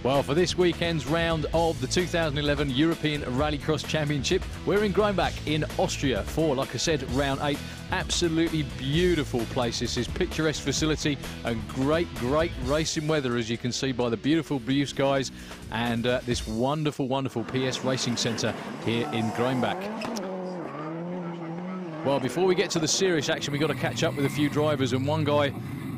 Well, for this weekend's round of the 2011 European Rallycross Championship, we're in Grumbach in Austria for, like I said, round 8. Absolutely beautiful place. This is picturesque facility and great racing weather, as you can see by the beautiful blue skies and this wonderful PS racing centre here in Grumbach. Well, before we get to the serious action, we've got to catch up with a few drivers, and one guy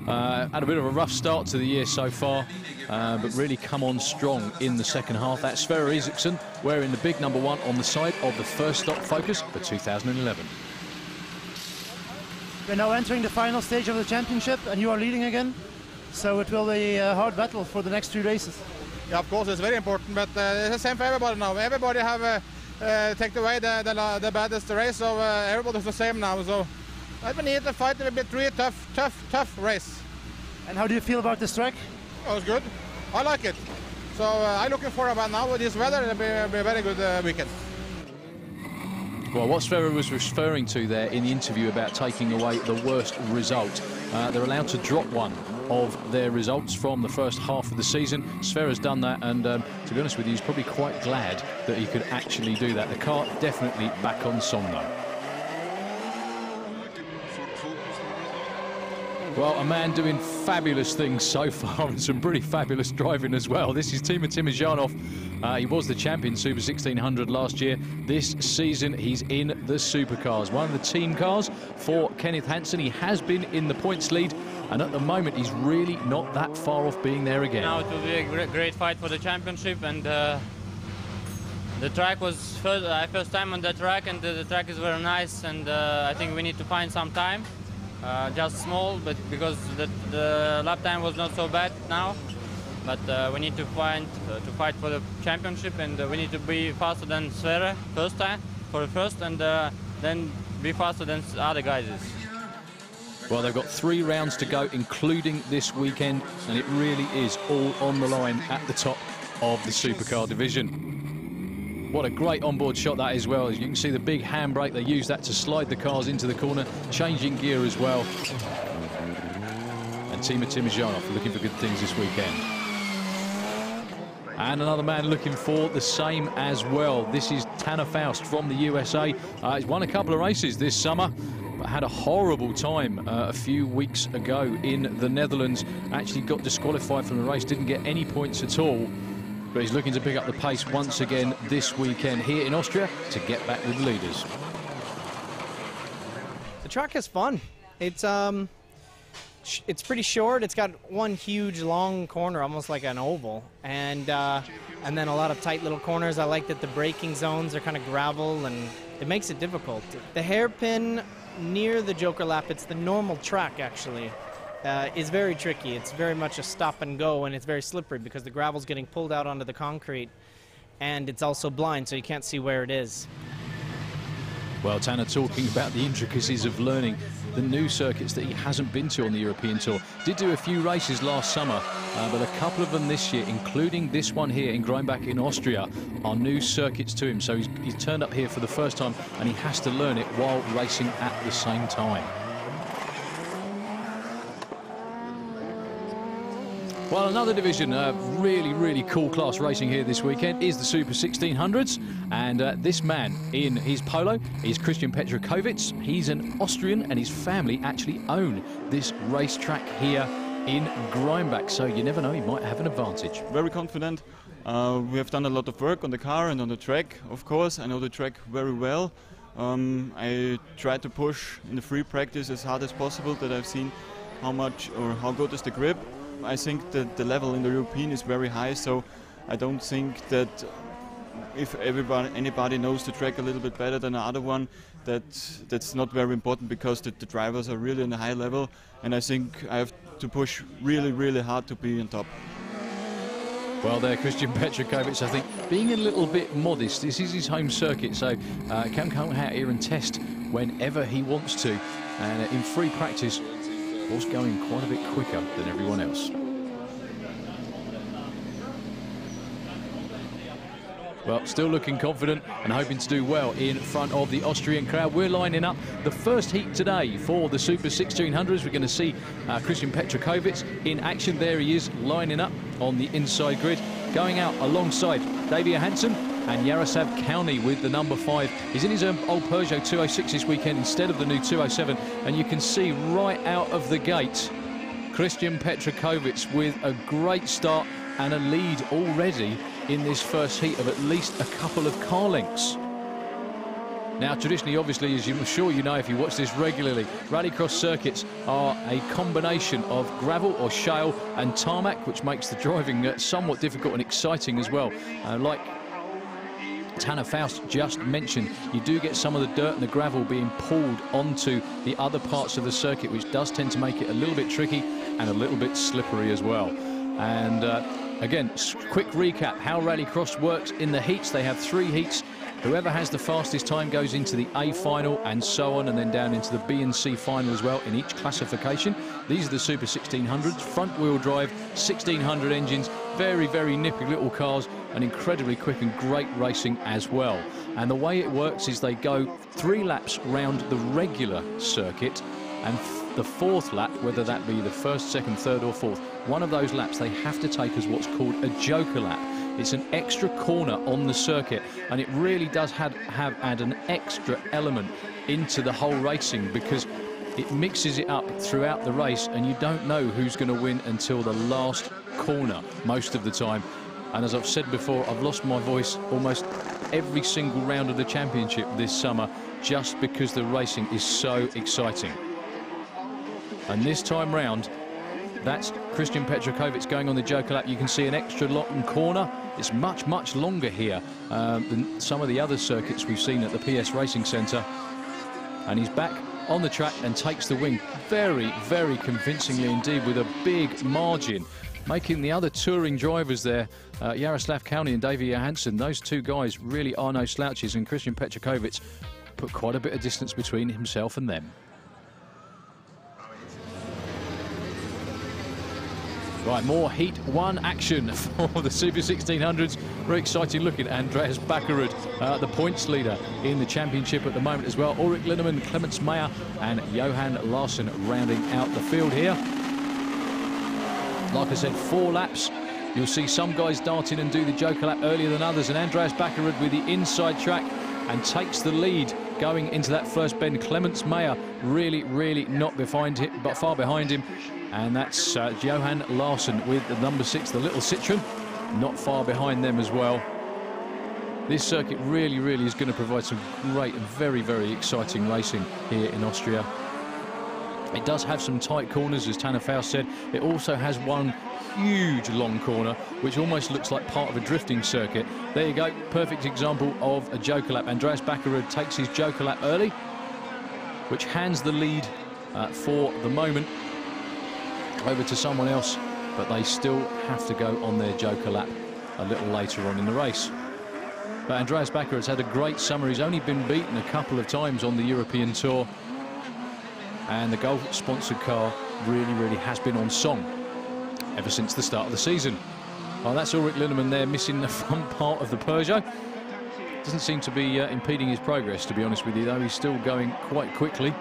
had a bit of a rough start to the year so far, but really come on strong in the second half. That's Sverre Isaksson, wearing the big number 1 on the side of the first stop Focus for 2011. We're now entering the final stage of the championship, and you are leading again, so it will be a hard battle for the next 3 races. Yeah, of course, it's very important, but it's the same for everybody now. Everybody have taken away the baddest race, so everybody's the same now. So we need to fight a bit, really tough race. And how do you feel about this track? Oh, it's good. I like it. So I'm looking forward now with this weather. It'll be a very good weekend. Well, what Sverre was referring to there in the interview about taking away the worst result, they're allowed to drop one of their results from the first half of the season. Sverre's done that, and to be honest with you, he's probably quite glad that he could actually do that. The car definitely back on song though. Well, a man doing fabulous things so far and some pretty fabulous driving as well. This is Timo Timojanov. He was the champion Super 1600 last year. This season, he's in the supercars. One of the team cars for Kenneth Hansen. He has been in the points lead, and at the moment, he's really not that far off being there again. Now it will be a great fight for the championship, and the track was first time on the track, and the track is very nice, and I think we need to find some time. Just small, but because the lap time was not so bad now, but we need to fight for the championship, and we need to be faster than Sverre first time for the first, and then be faster than other guys. Well, they've got 3 rounds to go, including this weekend, and it really is all on the line at the top of the supercar division. What a great onboard shot that is, as well. As you can see, the big handbrake, they use that to slide the cars into the corner, changing gear as well. And Timo Timojanov looking for good things this weekend. And another man looking for the same as well. This is Tanner Faust from the USA. He's won a couple of races this summer, but had a horrible time a few weeks ago in the Netherlands. Actually got disqualified from the race, didn't get any points at all. But he's looking to pick up the pace once again this weekend here in Austria to get back with the leaders. The track is fun. It's pretty short. It's got one huge long corner, almost like an oval, and then a lot of tight little corners. I like that the braking zones are kind of gravel, and it makes it difficult. The hairpin near the Joker lap, it's the normal track actually, is very tricky. It's very much a stop and go, and it's very slippery because the gravel's getting pulled out onto the concrete, and it's also blind, so you can't see where it is. Well, Tanner talking about the intricacies of learning the new circuits that he hasn't been to on the European Tour. Did do a few races last summer, but a couple of them this year, including this one here in Grumbach in Austria, are new circuits to him. So he's turned up here for the first time, and he has to learn it while racing at the same time. Well, another division, really cool class racing here this weekend is the Super 1600s. And this man in his Polo is Christian Petrakovic. He's an Austrian, and his family actually own this racetrack here in Grumbach. So you never know, he might have an advantage. Very confident. We have done a lot of work on the car and on the track, of course. I know the track very well. I try to push in the free practice as hard as possible, that I've seen how much or how good is the grip. I think that the level in the European is very high, so I don't think that if anybody knows the track a little bit better than the other one, that's not very important, because the drivers are really on a high level, and I think I have to push really hard to be on top. Well, there, Christian Petrakovic, I think, being a little bit modest. This is his home circuit, so can come out here and test whenever he wants to. And in free practice, was going quite a bit quicker than everyone else. Well, still looking confident and hoping to do well in front of the Austrian crowd. We're lining up the first heat today for the Super 1600s. We're going to see Christian Petrakovic in action. There he is, lining up on the inside grid. going out alongside Davy Johansson and Jaroslav Kalny with the number 5. He's in his old Peugeot 206 this weekend instead of the new 207, and you can see right out of the gate Christian Petrakovic with a great start and a lead already in this first heat of at least a couple of car lengths. Now, traditionally, obviously, as I'm sure you know if you watch this regularly, rallycross circuits are a combination of gravel or shale and tarmac, which makes the driving somewhat difficult and exciting as well. Like Tanner Faust just mentioned, you do get some of the dirt and the gravel being pulled onto the other parts of the circuit, which does tend to make it a little bit tricky and a little bit slippery as well. And again, quick recap how rallycross works in the heats. They have 3 heats. Whoever has the fastest time goes into the A final and so on, and then down into the B and C final as well in each classification. These are the Super 1600s, front-wheel drive, 1600 engines, very, very nippy little cars, and incredibly quick and great racing as well. And the way it works is they go 3 laps round the regular circuit, and the 4th lap, whether that be the 1st, 2nd, 3rd or 4th, one of those laps they have to take as what's called a joker lap. It's an extra corner on the circuit, and it really does add an extra element into the whole racing, because it mixes it up throughout the race, and you don't know who's going to win until the last corner most of the time. And as I've said before, I've lost my voice almost every single round of the championship this summer just because the racing is so exciting. And this time round, that's Christian Petrakovic going on the joker lap. You can see an extra long corner. It's much, much longer here than some of the other circuits we've seen at the PS Racing Centre. And he's back on the track and takes the win very, very convincingly indeed, with a big margin, making the other touring drivers there, Jaroslav Kalny and Davy Johansson, those 2 guys really are no slouches, and Christian Petrakovic put quite a bit of distance between himself and them. Right, more Heat 1 action for the Super 1600s. Very exciting looking. Andreas Backerud, the points leader in the championship at the moment as well. Ulrich Linnemann, Clemens Meyer and Johan Larsson rounding out the field here. Like I said, 4 laps. You'll see some guys dart in and do the joker lap earlier than others, and Andreas Backerud with the inside track and takes the lead going into that first bend. Clemens Meyer really, really not behind him, but far behind him. And that's Johan Larsson with the number 6, the little Citroen, not far behind them as well. This circuit really, really is going to provide some great and very, very exciting racing here in Austria. It does have some tight corners, as Tanner Faust said. It also has one huge long corner, which almost looks like part of a drifting circuit. There you go, perfect example of a joker lap. Andreas Backerud takes his joker lap early, which hands the lead for the moment over to someone else, but they still have to go on their joker lap a little later on in the race. But Andreas Backerud's had a great summer. He's only been beaten a couple of times on the European Tour, and the Gulf sponsored car really, really has been on song ever since the start of the season. Oh, that's Ulrich Linnemann there, missing the front part of the Peugeot. Doesn't seem to be impeding his progress, to be honest with you, though. He's still going quite quickly.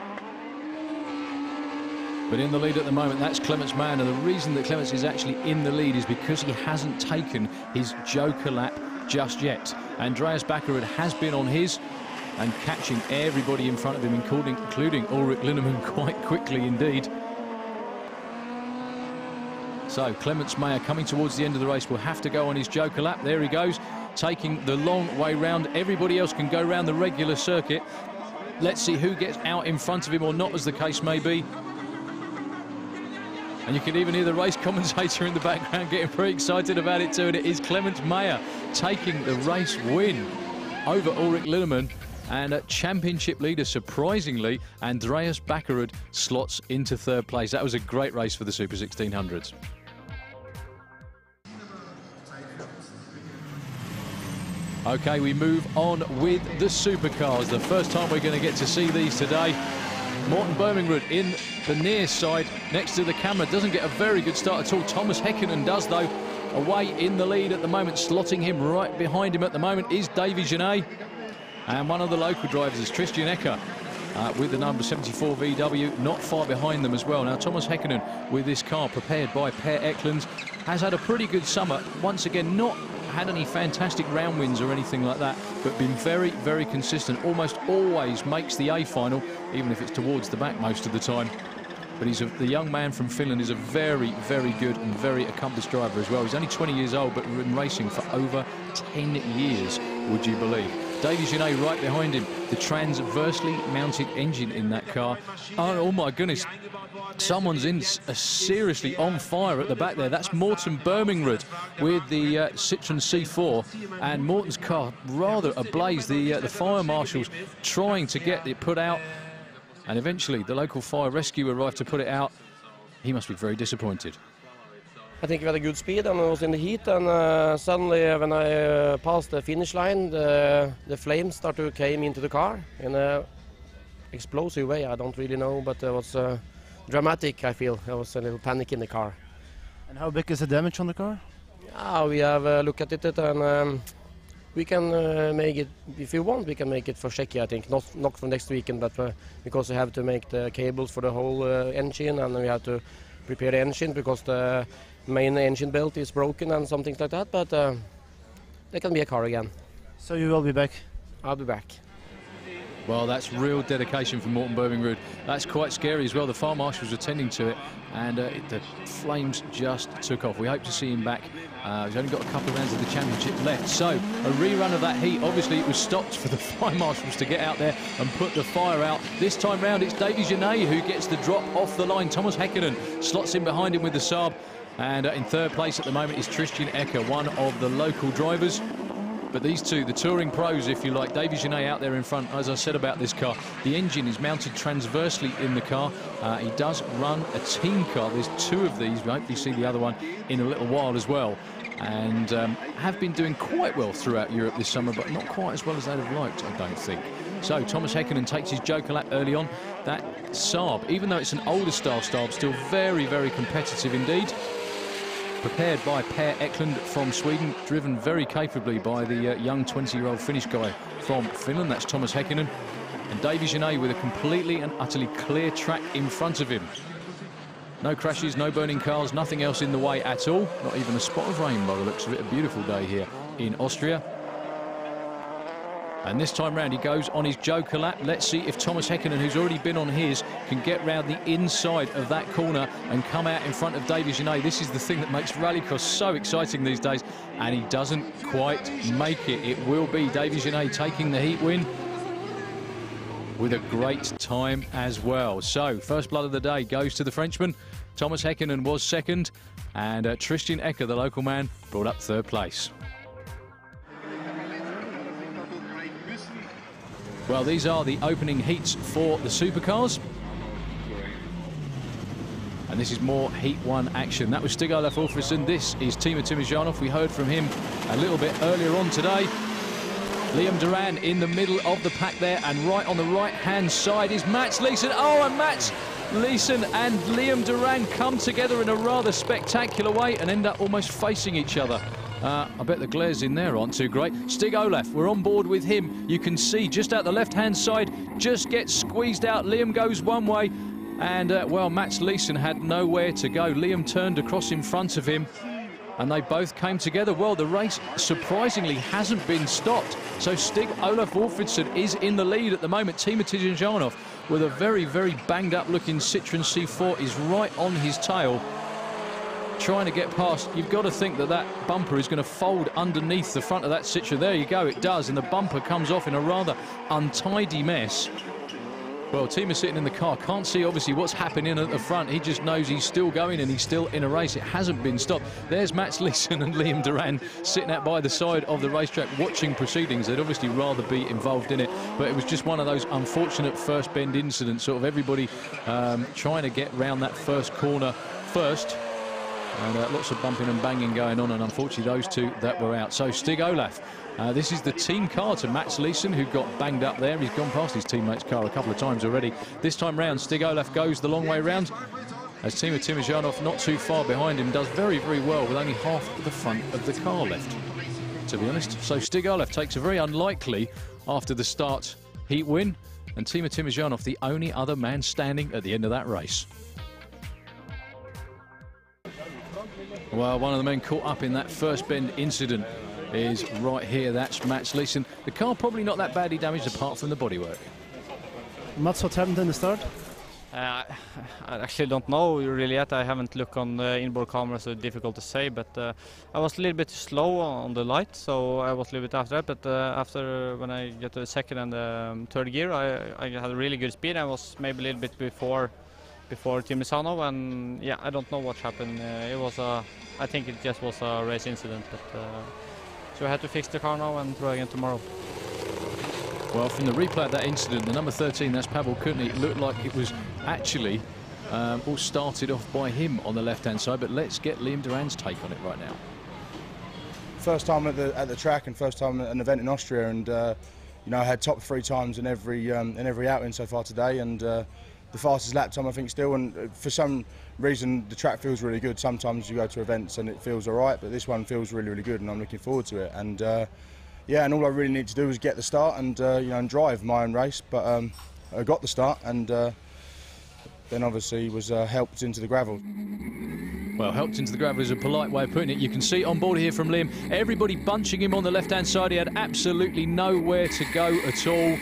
But in the lead at the moment, that's Clemens Meyer. And the reason that Clemens is actually in the lead is because he hasn't taken his joker lap just yet. Andreas Backerud has been on his and catching everybody in front of him, including Ulrich Linnemann, quite quickly indeed. So Clemens Meyer coming towards the end of the race will have to go on his joker lap. There he goes, taking the long way round. Everybody else can go round the regular circuit. Let's see who gets out in front of him or not, as the case may be. And you can even hear the race commentator in the background getting pretty excited about it too. And it is Clemens Meyer taking the race win over Ulrich Linnemann. And championship leader, surprisingly, Andreas Backerud slots into 3rd place. That was a great race for the Super 1600s. Okay, we move on with the supercars. The first time we're going to get to see these today. Morten Birmingrud in the near side next to the camera. Doesn't get a very good start at all. Thomas Häkkinen does, though. Away in the lead at the moment. Slotting him right behind him at the moment is Davy Genet. And one of the local drivers is Christian Ecker. with the number 74 VW not far behind them as well. Now, Thomas Häkkinen with this car prepared by Per Eklund has had a pretty good summer. Once again, not had any fantastic round wins or anything like that, but been very, very consistent. Almost always makes the A final, even if it's towards the back most of the time. But the young man from Finland is a very, very good and very accomplished driver as well. He's only 20 years old, but been racing for over 10 years, would you believe? Davy Genet right behind him. The transversely mounted engine in that car. Oh my goodness. Someone's seriously on fire at the back there. That's Morten Birmingrud with the Citroen C4, and Morten's car rather ablaze. The fire marshals trying to get it put out, and eventually the local fire rescue arrived to put it out. He must be very disappointed. I think we had a good speed and I was in the heat, and suddenly when I passed the finish line, the flames started to came into the car in an explosive way. I don't really know, but it was dramatic, I feel. There was a little panic in the car. And how big is the damage on the car? We have looked at it, and we can make it, if you want, we can make it for Czechia, I think. Not for next weekend, but because we have to make the cables for the whole engine, and we have to prepare the engine because the main engine belt is broken and something like that, but there can be a car again. So you will be back? I'll be back. Well, that's real dedication from Morten Birmingrud. That's quite scary as well. The fire marshals were tending to it, and the flames just took off. We hope to see him back. He's only got a couple of rounds of the championship left. So a rerun of that heat. Obviously, it was stopped for the fire marshals to get out there and put the fire out. This time round, it's Davy Genet who gets the drop off the line. Thomas Häkkinen slots in behind him with the Saab. And in third place at the moment is Christian Ecker, one of the local drivers. But these two, the touring pros, if you like, Davy Genet out there in front. As I said about this car, the engine is mounted transversely in the car. He does run a team car. There's two of these. We hopefully see the other one in a little while as well. And have been doing quite well throughout Europe this summer, but not quite as well as they'd have liked, I don't think. So Thomas Häkkinen takes his joker lap early on. That Saab, even though it's an older style Saab, still very, very competitive indeed. Prepared by Per Eklund from Sweden, driven very capably by the young 20-year-old Finnish guy from Finland. That's Thomas Häkkinen. And Davy Genet with a completely and utterly clear track in front of him. No crashes, no burning cars, nothing else in the way at all. Not even a spot of rain by the looks of it. A beautiful day here in Austria. And this time round he goes on his joker lap. Let's see if Thomas Häkkinen, who's already been on his, can get round the inside of that corner and come out in front of Davy Genet. This is the thing that makes rallycross so exciting these days, and he doesn't quite make it. It will be Davy Genet taking the heat win with a great time as well. So first blood of the day goes to the Frenchman. Thomas Häkkinen was second, and Christian Ecker, the local man, brought up third place. Well, these are the opening heats for the supercars. And this is more Heat 1 action. That was Stig-Olof Alfredsson. This is Timo Timojanov. We heard from him a little bit earlier on today. Liam Duran in the middle of the pack there, and right on the right-hand side is Mats Leeson. Oh, and Mats Leeson and Liam Duran come together in a rather spectacular way and end up almost facing each other. I bet the glares in there aren't too great. Stig-Olof, we're on board with him. You can see just out the left-hand side, just gets squeezed out. Liam goes one way, and, well, Mats Leeson had nowhere to go. Liam turned across in front of him, and they both came together. Well, the race surprisingly hasn't been stopped. So Stig-Olof Alfredsson is in the lead at the moment. Timo Timojanov, with a very, very banged-up looking Citroen C4, is right on his tail, trying to get past. You've got to think that that bumper is going to fold underneath the front of that Citroen. There you go, it does, and the bumper comes off in a rather untidy mess. Well, Timo sitting in the car can't see obviously what's happening at the front. He just knows he's still going and he's still in a race. It hasn't been stopped. There's Mats Leeson and Liam Duran sitting out by the side of the racetrack watching proceedings. They'd obviously rather be involved in it, but it was just one of those unfortunate first bend incidents, sort of everybody trying to get round that first corner first. And lots of bumping and banging going on, and unfortunately those two that were out. So Stig-Olof, this is the team car to Mats Leeson, who got banged up there. He's gone past his teammate's car a couple of times already. This time round, Stig-Olof goes the long way round, as Timo Timojanov, not too far behind him, does very, very well with only half the front of the car left, to be honest. So Stig-Olof takes a very unlikely, after the start, heat win. and Timo Timojanov the only other man standing at the end of that race. Well, one of the men caught up in that first bend incident is right here. That's Mats Leeson. The car probably not that badly damaged apart from the bodywork. Mats, what happened in the start? I actually don't know really yet. I haven't looked on the inboard camera, so it's difficult to say. But I was a little bit slow on the light, so I was a little bit after that. But after when I get to the second and the third gear, I had a really good speed. I was maybe a little bit before Timojanov, and yeah, I don't know what happened. It was I think it just was a race incident. But so I had to fix the car now and try again tomorrow. Well, from the replay of that incident, the number 13, that's Pavel Kutny, it looked like it was actually all started off by him on the left-hand side, but let's get Liam Duran's take on it right now. First time at the track and first time at an event in Austria, and you know, I had top 3 times in every outing so far today, and the fastest lap time I think still, and for some reason the track feels really good. Sometimes you go to events and it feels alright, but this one feels really, really good, and I'm looking forward to it. And yeah, and all I really need to do is get the start and you know, and drive my own race. But I got the start, and then obviously was helped into the gravel. Well, helped into the gravel is a polite way of putting it. You can see on board here from Liam, everybody bunching him on the left-hand side. He had absolutely nowhere to go at all,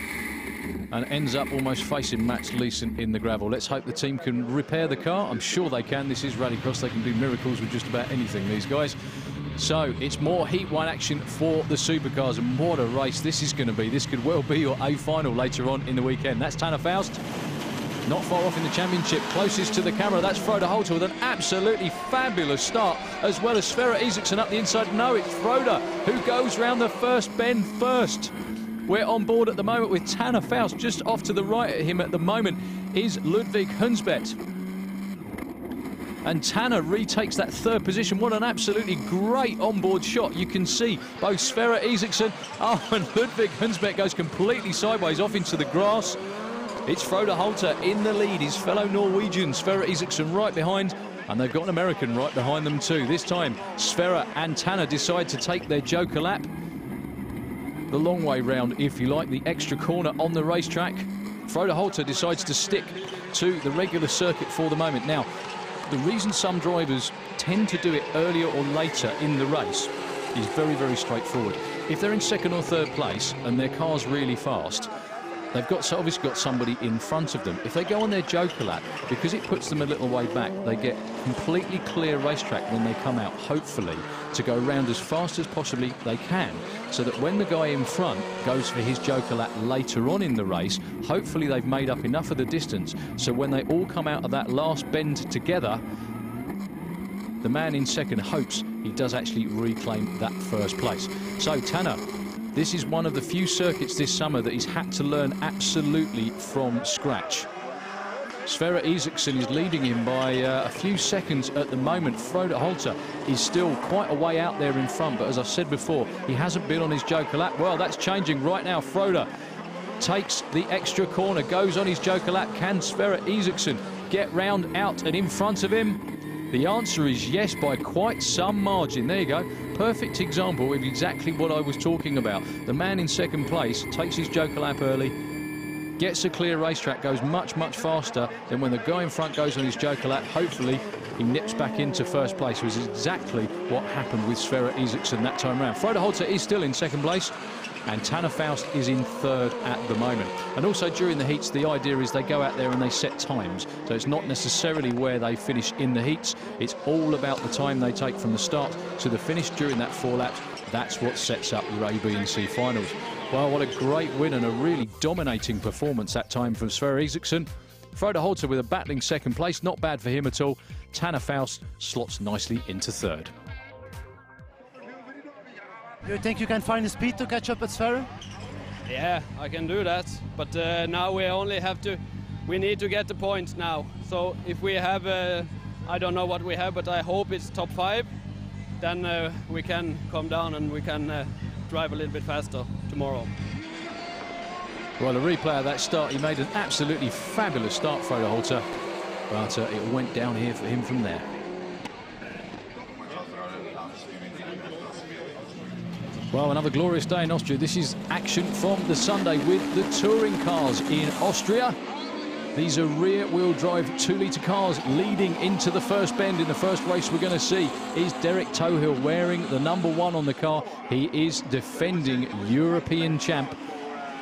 and ends up almost facing Mats Leeson in the gravel. Let's hope the team can repair the car. I'm sure they can. This is Rallycross. They can do miracles with just about anything, these guys. So it's more Heat 1 action for the supercars, and what a race this is going to be. This could well be your A final later on in the weekend. That's Tanner Faust, not far off in the championship, closest to the camera. That's Frode Holter with an absolutely fabulous start, as well as Sverre Isaksson up the inside. No, it's Frode who goes round the first bend first. We're on board at the moment with Tanner Faust. Just off to the right of him at the moment is Ludvig Hunsbeth. And Tanner retakes that third position. What an absolutely great onboard shot. You can see both Sverre Isaksson, and Ludvig Hunsbeth goes completely sideways off into the grass. It's Frode Holter in the lead. His fellow Norwegian, Sverre Isaksson, right behind. And they've got an American right behind them too. This time, Sverre and Tanner decide to take their joker lap. The long way round, if you like, the extra corner on the racetrack. Frode Holter decides to stick to the regular circuit for the moment. Now, the reason some drivers tend to do it earlier or later in the race is very, very straightforward. If they're in second or third place and their car's really fast, they've obviously got somebody in front of them. If they go on their joker lap, because it puts them a little way back, they get completely clear racetrack when they come out, hopefully, to go around as fast as possibly they can, so that when the guy in front goes for his joker lap later on in the race, hopefully they've made up enough of the distance, so when they all come out of that last bend together, the man in second hopes he does actually reclaim that first place. So Tanner, this is one of the few circuits this summer that he's had to learn absolutely from scratch. Sverre Isaksson is leading him by a few seconds at the moment. Frode Holter is still quite a way out there in front, but as I said before, he hasn't been on his joker lap. Well, that's changing right now. Frode takes the extra corner, goes on his joker lap. Can Sverre Isaksson get round out and in front of him? The answer is yes, by quite some margin. There you go. Perfect example of exactly what I was talking about. The man in second place takes his joker lap early, gets a clear racetrack, goes much, much faster than when the guy in front goes on his joker lap. Hopefully, he nips back into first place, which is exactly what happened with Sverre Isaksson that time around. Frode Holter is still in second place, and Tanner Faust is in third at the moment. And also during the heats, the idea is they go out there and they set times. So it's not necessarily where they finish in the heats. It's all about the time they take from the start to the finish during that 4 laps. That's what sets up your A, B and C finals. Well, what a great win and a really dominating performance that time from Sverre Isaksson. Frode Holter with a battling second place, not bad for him at all. Tanner Faust slots nicely into third. Do you think you can find the speed to catch up at Sverre? Yeah, I can do that, but now we only have to, we need to get the points now. So if we have, I don't know what we have, but I hope it's top 5, then we can come down and we can drive a little bit faster tomorrow. Well, a replay of that start, he made an absolutely fabulous start, Frode Holter, but it went down here for him from there. Well, another glorious day in Austria. This is action from the Sunday with the touring cars in Austria. These are rear-wheel drive 2-litre cars leading into the first bend. In the first race we're going to see is Derek Tohill wearing the #1 on the car. He is defending European champ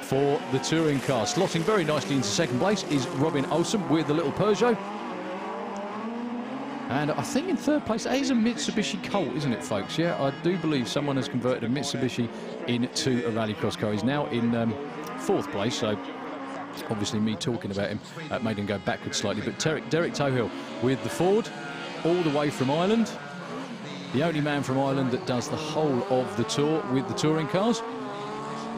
for the touring car. Slotting very nicely into second place is Robin Olsen with the little Peugeot. And I think in third place, that is a Mitsubishi Colt, isn't it, folks? Yeah, I do believe someone has converted a Mitsubishi into a rallycross car. He's now in fourth place, so obviously me talking about him made him go backwards slightly. But Derek Tohill with the Ford, all the way from Ireland. The only man from Ireland that does the whole of the tour with the touring cars.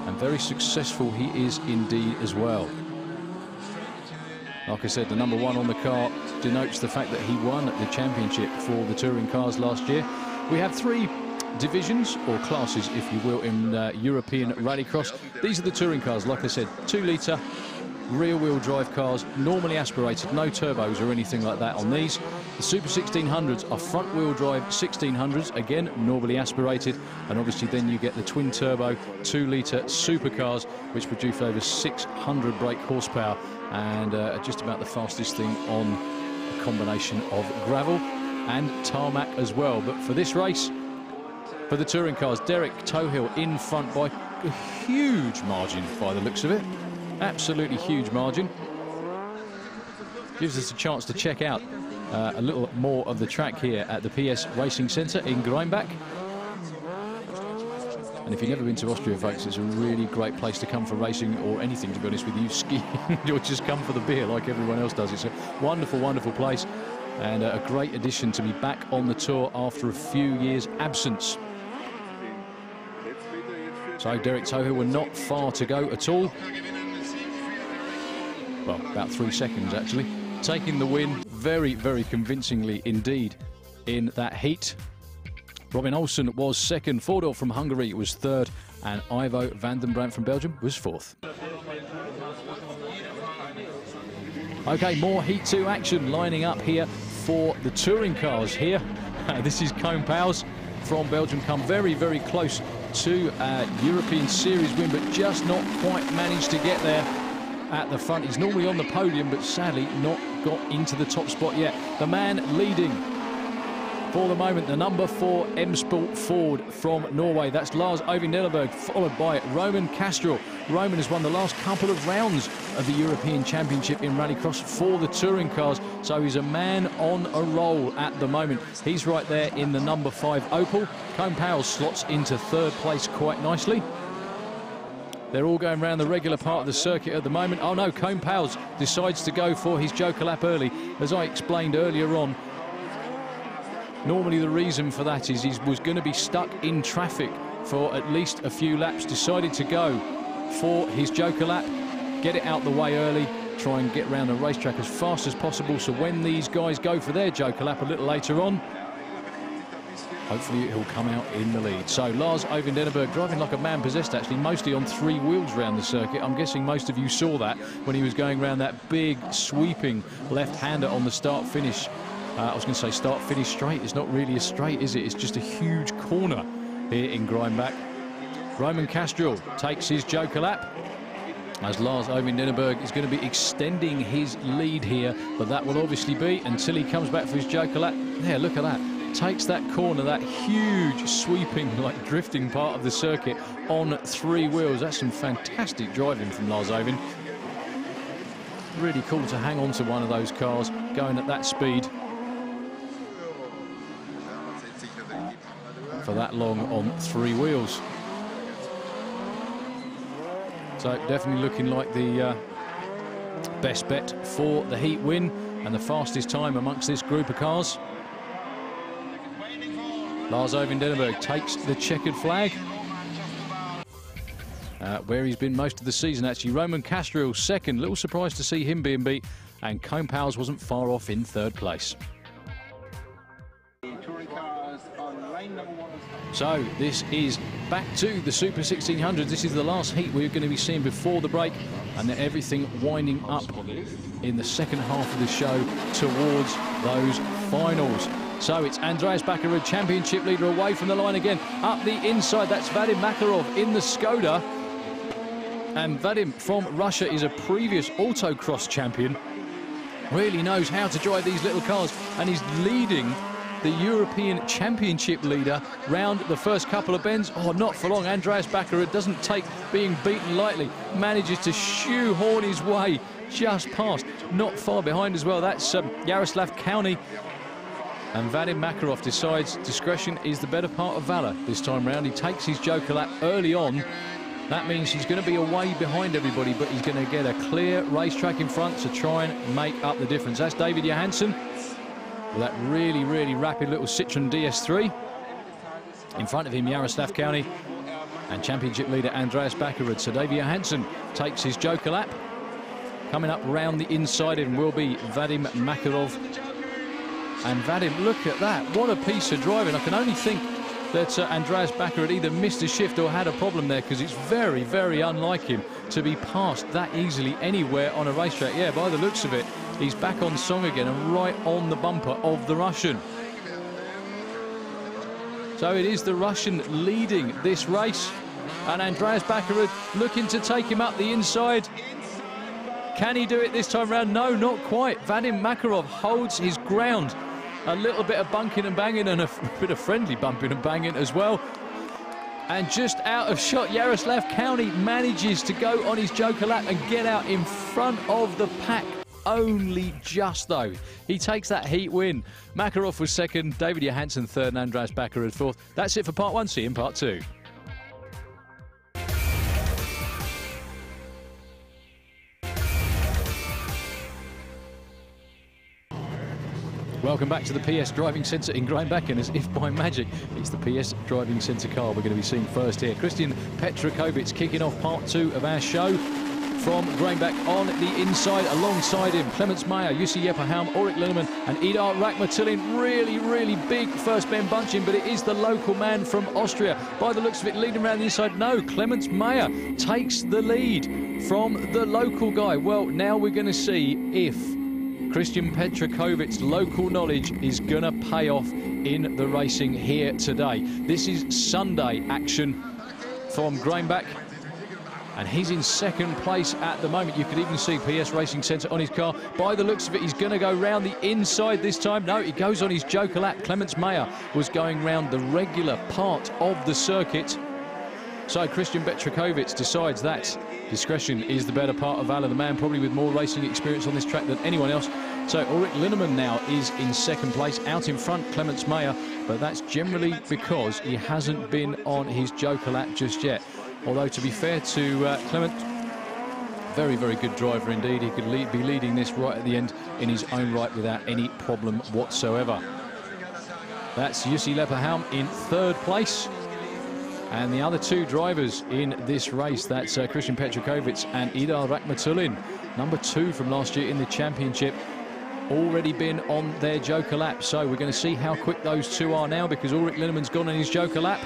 And very successful he is indeed as well. Like I said, the #1 on the car denotes the fact that he won the championship for the touring cars last year. We have 3 divisions, or classes if you will, in European rallycross. These are the touring cars, like I said, 2-litre rear-wheel drive cars, normally aspirated, no turbos or anything like that on these. The Super 1600s are front-wheel drive 1600s, again normally aspirated, and obviously then you get the twin-turbo 2-litre supercars, which produce over 600 brake horsepower and just about the fastest thing on a combination of gravel and tarmac as well. But for this race, for the touring cars, Derek Tohill in front by a huge margin by the looks of it. Absolutely huge margin. Gives us a chance to check out a little more of the track here at the PS Racing Centre in Greinbach. And if you've never been to Austria, folks, it's a really great place to come for racing or anything, to be honest with you, skiing, or just come for the beer like everyone else does. It's a wonderful, wonderful place and a great addition to be back on the tour after a few years' absence. So Derek Tohill were not far to go at all. Well, about 3 seconds, actually. Taking the win very, very convincingly indeed in that heat. Robin Olsen was second, Fordor from Hungary was third, and Ivo van den Brandt from Belgium was fourth. Okay, more Heat 2 action lining up here for the touring cars here. This is Koen Pauws from Belgium, come very, very close to a European Series win, but just not quite managed to get there at the front. He's normally on the podium, but sadly not got into the top spot yet. The man leading for the moment, the #4 M-Sport Ford from Norway. That's Lars Øyvind Nelleberg, followed by Roman Castrol. Roman has won the last couple of rounds of the European Championship in rallycross for the touring cars, so he's a man on a roll at the moment. He's right there in the #5 Opel. Koen Pauws slots into third place quite nicely. They're all going around the regular part of the circuit at the moment. Oh no, Koen Pauws decides to go for his joker lap early. As I explained earlier on, normally the reason for that is he was going to be stuck in traffic for at least a few laps. Decided to go for his joker lap, get it out the way early, try and get around the racetrack as fast as possible, so when these guys go for their joker lap a little later on, hopefully he'll come out in the lead. So Lars Øyvind Nelleberg driving like a man possessed, actually, mostly on 3 wheels around the circuit. I'm guessing most of you saw that when he was going around that big sweeping left-hander on the start-finish. I was going to say start-finish straight. It's not really a straight, is it? It's just a huge corner here in Greinbach. Roman Castrol takes his joker lap, as Lars Øyvind Nelleberg is going to be extending his lead here, but that will obviously be until he comes back for his joker lap. There, look at that. Takes that corner, that huge sweeping, like drifting part of the circuit on 3 wheels. That's some fantastic driving from Lars Øyvind. Really cool to hang on to one of those cars going at that speed for that long on 3 wheels. So definitely looking like the best bet for the heat win and the fastest time amongst this group of cars. Lars Øyvind Nelleberg takes the checkered flag, where he's been most of the season, actually. Roman Castrol second, little surprised to see him being beat, and Koen Pauws wasn't far off in third place. So this is back to the Super 1600s. This is the last heat we're going to be seeing before the break, and then everything winding up in the second half of the show towards those finals. So it's Andreas Bakarud, championship leader, away from the line again. Up the inside, that's Vadim Makarov in the Skoda. And Vadim from Russia is a previous autocross champion. Really knows how to drive these little cars, and he's leading the European Championship leader round the first couple of bends. Oh, not for long. Andreas Bakarud doesn't take being beaten lightly. Manages to shoehorn his way just past. Not far behind as well. That's Yaroslav Kauni. And Vadim Makarov decides discretion is the better part of valour this time round. He takes his joker lap early on. That means he's going to be away behind everybody, but he's going to get a clear racetrack in front to try and make up the difference. That's David Johansson with that really, really rapid little Citroen DS3. In front of him, Yaroslav Kauni and championship leader Andreas Bakarud. So David Johansson takes his joker lap. Coming up round the inside in will be Vadim Makarov. And Vadim, look at that. What a piece of driving. I can only think that Andreas Bakarud either missed a shift or had a problem there, because it's very, very unlike him to be passed that easily anywhere on a racetrack. Yeah, by the looks of it, he's back on song again and right on the bumper of the Russian. So it is the Russian leading this race, and Andreas Bakarud looking to take him up the inside. Can he do it this time round? No, not quite. Vadim Makarov holds his ground. A little bit of bunking and banging, and a bit of friendly bumping and banging as well. And just out of shot, Yaroslav Kauni manages to go on his joker lap and get out in front of the pack. Only just, though. He takes that heat win. Makarov was second, David Johansson third, and Andreas Bakarud fourth. That's it for part one. See you in part two. Welcome back to the PS Driving Centre in Grindbacken. As if by magic, it's the PS Driving Centre car we're going to be seeing first here. Christian Petrakovic kicking off part two of our show from Grindback. On the inside, alongside him, Clemens Meyer, Jussi Jepperhelm, Ulrich Linnemann and Idar Rakhmatilin. Really, really big first bend bunching, but it is the local man from Austria. By the looks of it, leading around the inside. No, Clemens Meyer takes the lead from the local guy. Well, now we're going to see if Christian Petrakovic's local knowledge is going to pay off in the racing here today. This is Sunday action from Grindback, and he's in second place at the moment. You could even see PS Racing Centre on his car. By the looks of it, he's going to go round the inside this time. No, he goes on his joker lap. Clemens Meyer was going round the regular part of the circuit. So Christian Petrakovic decides that discretion is the better part of valour. The man probably with more racing experience on this track than anyone else. So Ulrich Linnemann now is in second place, out in front Clemens Meyer, but that's generally because he hasn't been on his joker lap just yet. Although, to be fair to Clement, very, very good driver indeed. He could be leading this right at the end in his own right without any problem whatsoever. That's Jussi Jepperhelm in third place. And the other two drivers in this race, that's Christian Petrakovic and Idar Rakhmatilin, number 2 from last year in the championship, already been on their joker lap. So we're going to see how quick those two are now, because Ulrich Linnemann's gone on his joker lap.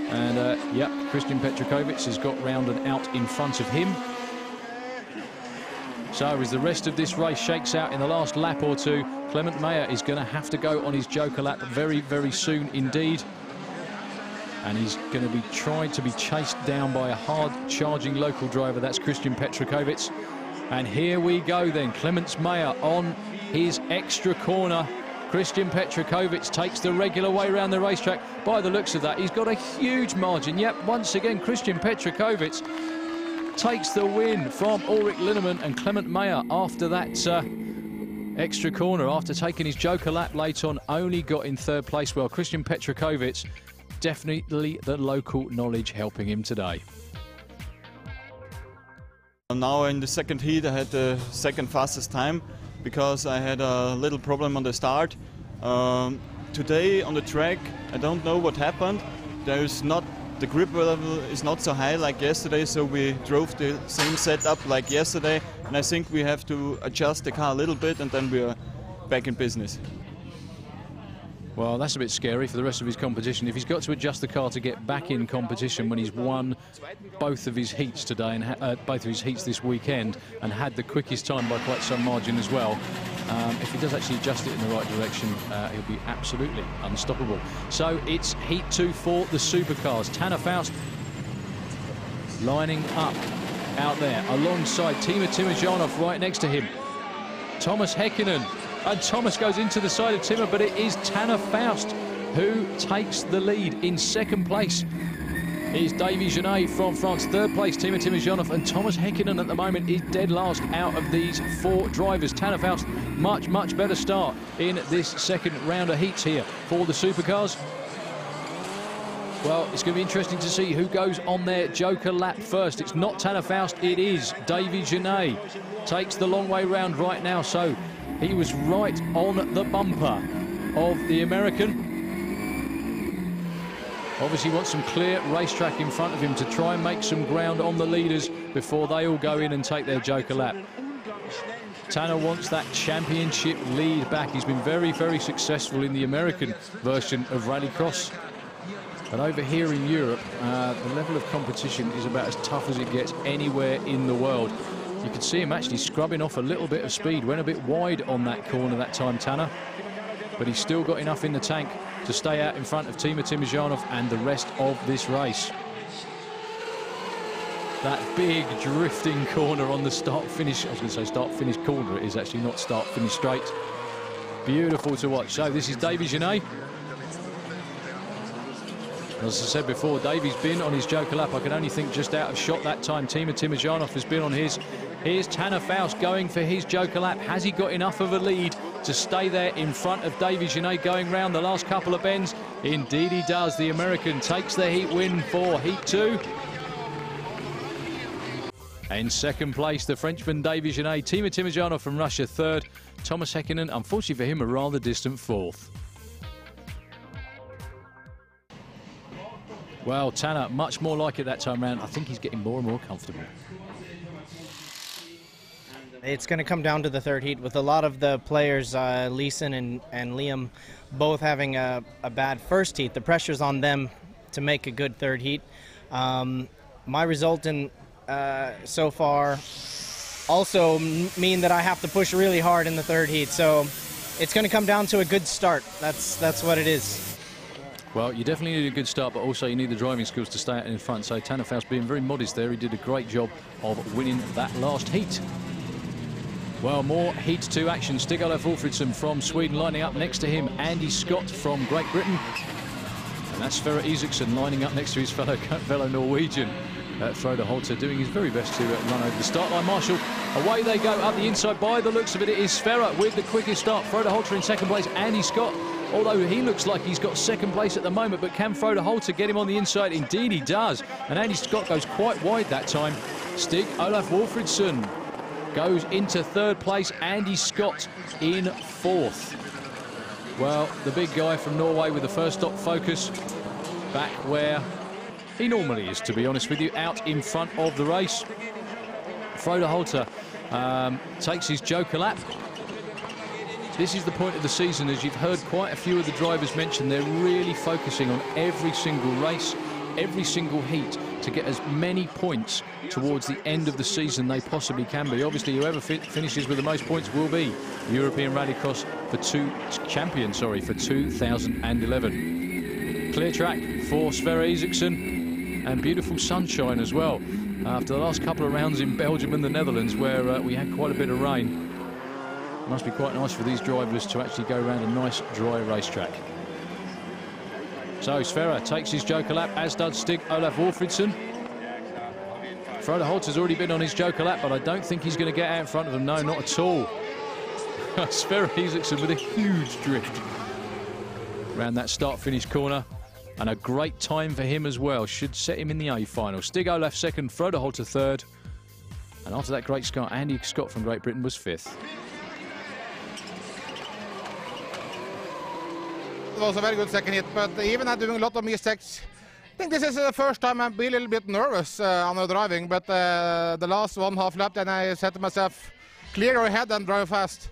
And yep, Christian Petrakovic has got round and out in front of him. So as the rest of this race shakes out in the last lap or two, Clement Meyer is going to have to go on his joker lap very, very soon indeed. And he's going to be trying to be chased down by a hard-charging local driver. That's Christian Petrakovic. And here we go then. Clemens Meyer on his extra corner. Christian Petrakovic takes the regular way around the racetrack. By the looks of that, he's got a huge margin. Yep, once again, Christian Petrakovic takes the win from Ulrich Linnemann, and Clement Meyer, after that extra corner, after taking his joker lap late on, only got in third place. Well, Christian Petrakovic, definitely the local knowledge helping him today. Now in the second heat I had the second fastest time because I had a little problem on the start. Today on the track I don't know what happened. The grip level is not so high like yesterday, so we drove the same setup like yesterday, and I think we have to adjust the car a little bit and then we are back in business. Well, that's a bit scary for the rest of his competition. If he's got to adjust the car to get back in competition when he's won both of his heats today and both of his heats this weekend and had the quickest time by quite some margin as well, if he does actually adjust it in the right direction, he'll be absolutely unstoppable. So it's Heat 2 for the supercars. Tanner Faust lining up out there alongside Timo Timojanov right next to him. Thomas Häkkinen. And Thomas goes into the side of Timo, but it is Tanner Faust who takes the lead. In second place is Davy Genet from France. Third place, Timo Timojanov, and Thomas Häkkinen at the moment is dead last out of these 4 drivers. Tanner Faust, much better start in this second round of heats here for the supercars. Well, it's going to be interesting to see who goes on their Joker lap first. It's not Tanner Faust, it is Davy Genet. Takes the long way round right now, so he was right on the bumper of the American. Obviously wants some clear racetrack in front of him to try and make some ground on the leaders before they all go in and take their Joker lap. Tanner wants that championship lead back. He's been very successful in the American version of Rallycross. But over here in Europe, the level of competition is about as tough as it gets anywhere in the world. You could see him actually scrubbing off a little bit of speed. Went a bit wide on that corner that time, Tanner. But he's still got enough in the tank to stay out in front of Timo Timojanov and the rest of this race. That big drifting corner on the start-finish. I was going to say start-finish corner. It is actually not start-finish straight. Beautiful to watch. So this is Davy Genet. As I said before, Davy's been on his Joker lap. I can only think just out of shot that time. Timo Timojanov has been on his. Here's Tanner Faust going for his Joker lap. Has he got enough of a lead to stay there in front of Davy Genet going round the last couple of bends? Indeed he does. The American takes the heat win for Heat 2. In second place, the Frenchman Davy Genet. Timo Timojanov from Russia third. Thomas Häkkinen, unfortunately for him, a rather distant fourth. Well, Tanner, much more like it that time round. I think he's getting more and more comfortable. It's going to come down to the third heat with a lot of the players, Leeson and Liam, both having a bad first heat. The pressure's on them to make a good third heat. My result in so far also mean that I have to push really hard in the third heat. So it's going to come down to a good start. That's what it is. Well, you definitely need a good start, but also you need the driving skills to stay out in front. So Tanner Faust being very modest there. He did a great job of winning that last heat. Well, more Heat 2 action. Stig-Olof Alfredsson from Sweden lining up next to him. Andy Scott from Great Britain. And that's Sverre Isaksson lining up next to his fellow Norwegian. Frode Holter doing his very best to run over the start line. Marshall, away they go up the inside. By the looks of it, it is Sverre with the quickest start. Frode Holter in second place. Andy Scott, although he looks like he's got second place at the moment, but can Frode Holter get him on the inside? Indeed he does. And Andy Scott goes quite wide that time. Stig-Olof Alfredsson goes into third place. Andy Scott in fourth. Well, the big guy from Norway with the first stop focus back where he normally is, to be honest with you, out in front of the race. Frode Holter takes his Joker lap. This is the point of the season, as you've heard quite a few of the drivers mention, they're really focusing on every single race, every single heat, to get as many points towards the end of the season they possibly can be. Obviously, whoever finishes with the most points will be European Rallycross for 2011. Clear track for Sverre Isaksson, and beautiful sunshine as well. After the last couple of rounds in Belgium and the Netherlands, where we had quite a bit of rain, it must be quite nice for these drivers to actually go around a nice dry racetrack. So Sverre takes his Joker lap, as does Stig-Olof Alfredsson. Frode Holter's already been on his Joker lap, but I don't think he's going to get out in front of him. No, not at all. Sverre Isaksson with a huge drift around that start-finish corner. And a great time for him as well. Should set him in the A final. Stig-Olof second, Frode Holter third. And after that great start, Andy Scott from Great Britain was fifth. It was a very good second hit, but even I'm doing a lot of mistakes. I think this is the first time I'm a little bit nervous on the driving, but the last 1/2 lap, then I said to myself, clear your head and drive fast.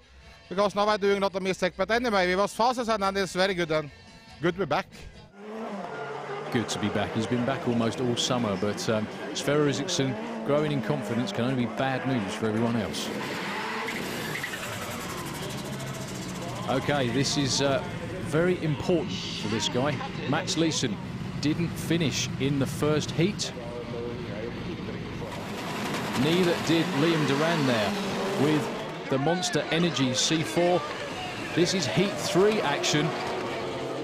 because now I'm doing a lot of mistakes. But anyway, we was fastest and it's very good and good to be back. Good to be back. He's been back almost all summer, but Sverre Isaksson growing in confidence can only be bad news for everyone else. Okay, this is very important for this guy. Mats Leeson didn't finish in the first heat. Neither did Liam Duran there with the Monster Energy C4. This is heat 3 action,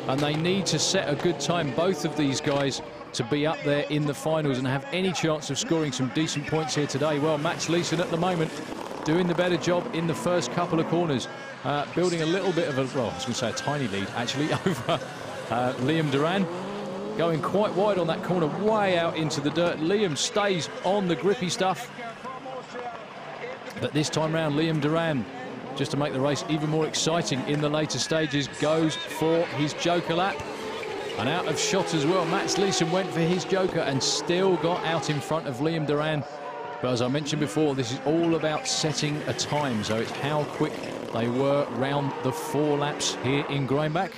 and they need to set a good time, both of these guys, to be up there in the finals and have any chance of scoring some decent points here today. Well, Mats Leeson at the moment doing the better job in the first couple of corners, building a little bit of a, well, I was going to say a tiny lead actually over Liam Duran. Going quite wide on that corner, way out into the dirt. Liam stays on the grippy stuff. But this time round, Liam Duran, just to make the race even more exciting in the later stages, goes for his joker lap. And out of shot as well, Mats Leeson went for his joker and still got out in front of Liam Duran. But as I mentioned before, this is all about setting a time. So it's how quick they were round the 4 laps here in Greinbach.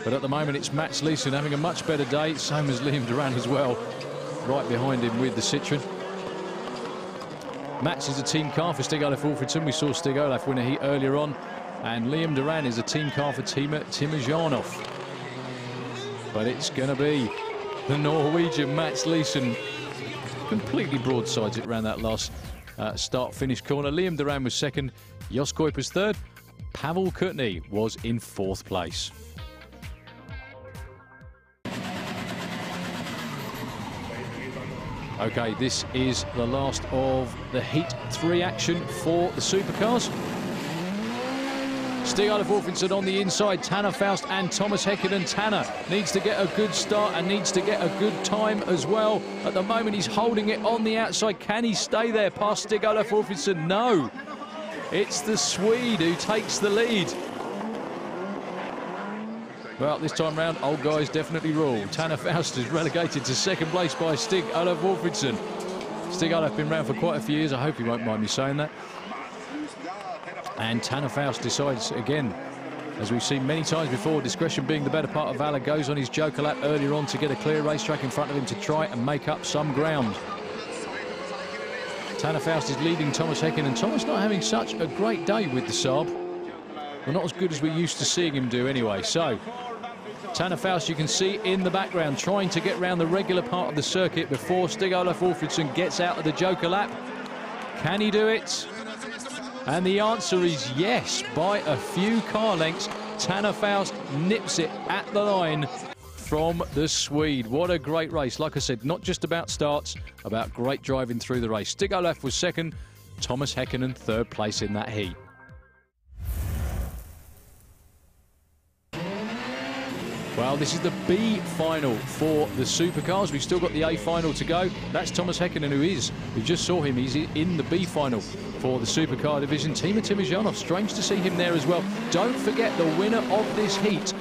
But at the moment, it's Mats Leeson having a much better day, same as Liam Duran as well, right behind him with the Citroen. Mats is a team car for Stig Olaf Alfredsson. We saw Stig Olaf win a heat earlier on. And Liam Duran is a team car for Timo Janov. But it's going to be the Norwegian Mats Leeson. Completely broadsides it around that last start-finish corner. Liam Duran was second. Jos Kuipers third. Pavel Kutny was in 4th place. Okay, this is the last of the Heat 3 action for the supercars. Stig Olaf Alfredsson on the inside, Tanner Faust and Thomas Häkkinen. Tanner needs to get a good start and needs to get a good time as well. At the moment, he's holding it on the outside. Can he stay there past Stig Olaf Alfredsson? No. It's the Swede who takes the lead. Well, this time round, old guys definitely rule. Tanner Faust is relegated to 2nd place by Stig Olaf Alfredsson. Stig Olaf been around for quite a few years. I hope he won't mind me saying that. And Tanner Faust decides again, as we've seen many times before, discretion being the better part of valor, goes on his joker lap earlier on to get a clear racetrack in front of him to try and make up some ground. Tanner Faust is leading Thomas Häkkinen, and Thomas not having such a great day with the Saab. Well, not as good as we're used to seeing him do anyway. So Tanner Faust, you can see in the background, trying to get round the regular part of the circuit before Stig Olaf Alfredsson gets out of the joker lap. Can he do it? And the answer is yes, by a few car lengths. Tanner Faust nips it at the line from the Swede. What a great race. Like I said, not just about starts, about great driving through the race. Stig Olaf was second, Thomas Häkkinen 3rd place in that heat. Well, this is the B final for the supercars. We've still got the A final to go. That's Thomas Häkkinen, we just saw him. He's in the B final for the supercar division. Timo Janov, strange to see him there as well. Don't forget, the winner of this heat